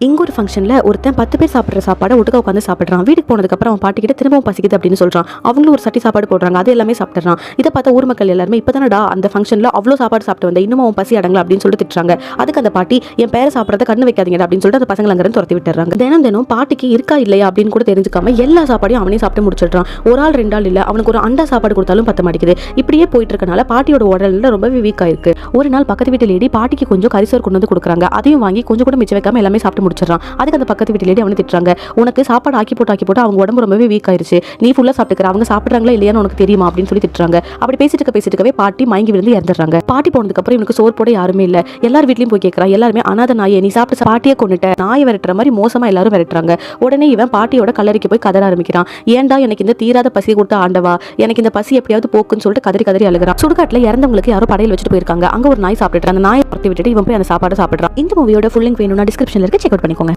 இங்க ஒரு ஃபங்க்ஷன்ல ஒருத்தன் 10 பேர் சாப்பிடுற சாப்பாடை ஒட்டுக்கா உட்காந்து சாப்பிடுறான். வீட்டுக்கு போனதுக்கு அப்புறம் அவன் பாட்டிக்கிட்ட திரும்பவும் பசிக்குது அப்படின்னு சொல்றான். அவங்களும் ஒரு சட்டி சாப்பாடு போடுறாங்க, அது எல்லாமே சாப்பிடுறான். இதை பார்த்தா ஊர் மக்கள் எல்லாருமே இப்பதானடா அந்த ஃபங்க்ஷன்ல அவ்வளோ சாப்பாடு சாப்பிட்டு வந்த, இன்னும் அவன் பசி அடங்கல அப்படின்னு சொல்லிட்டு திட்டுறாங்க. அதுக்கு அந்த பாட்டி என் பேரை சாப்பிடறத கண்ணு வைக்காதீங்க அப்படின்னு சொல்லிட்டு அந்த பசங்களை அங்கிருந்து துரத்தி விட்டுறாங்க. தினம் தினம் பாட்டிக்கு இருக்கா இல்லையா அப்படின்னு கூட தெரிஞ்சுக்காம எல்லா சாப்பாடையும் அவனே சாப்பிட்டு முடிச்சிடுறான். ஒரு ஆள் 2 ஆள் இல்ல, அவனுக்கு ஒரு அண்டா சாப்பாடு கொடுத்தாலும் பத்த மாட்டேங்குது. இப்படியே போயிட்டு இருக்கனால பாட்டியோட உடல்ல ரொம்பவே வீக்கா இருக்கு. ஒரு நாள் பக்கத்து வீட்டு லேடி பாட்டிக்கு கொஞ்சம் கரிசோர் கொண்டு வந்து கொடுக்குறாங்க. அதையும் வாங்கி கொஞ்சம் கூட மிச்சம் வைக்காம எல்லாமே சாப்பிட்டு முடிச்சிடறான். அதுக்கு அந்த பக்கத்து வீட்டு லேடி அவனை திட்டுறாங்க. உனக்கு சாப்பாடு ஆக்கி போட்டு அவங்க உடம்பு ரொம்பவே வீக் ஆயிருச்சு, நீ ஃபுல்லா சாப்பிட்டுக்கிற, அவங்க சாப்பிடுறாங்களா இல்லையான்னு உனக்கு தெரியுமா அப்படின்னு சொல்லி திட்டுறாங்க. அப்படி பேசிட்டு இருக்கவே பாட்டி மயங்கி விழுந்து இறந்துடுறாங்க. பாட்டி போனதுக்கு அப்புறம் இவனுக்கு சோறு போட யாருமே இல்ல. எல்லார் வீட்லயும் போய் கேட்கறான். எல்லாருமே அனாதை நாயை நீ சாப்பிட்டு பாட்டியை கொண்டுட்ட, நாயை விரட்டுற மாதிரி மோசமா எல்லாரும் விரட்டுறாங்க. உடனே இவன் பாட்டியோட கல்லறைக்கு போய் கதற ஆரம்பிக்கிறான். ஏன்டா எனக்கு இந்த தீராத பசி கொடுத்த ஆண்டவா, எனக்கு இந்த பசி எப்படியாவது போக்குன்னு சொல்லிட்டு கதறி கதறி அழுகிறான். சுடுகாட்டுல இறந்தவங்களுக்கு யாரோ படையல் வச்சுட்டு போயிருக்காங்க. அங்க ஒரு நாய் சாப்பிட்டுட்டு அந்த நாயை பறத்தி விட்டுட்டு இவன் போய் அந்த சாப்பாடு சாப்பிடுறான். இந்த மூவியோட ஃபுல் லிங்க் வேணும்னா டிஸ்கிரிப்ஷன்ல இருக்கு, செக் அவுட் பண்ணிக்கோங்க.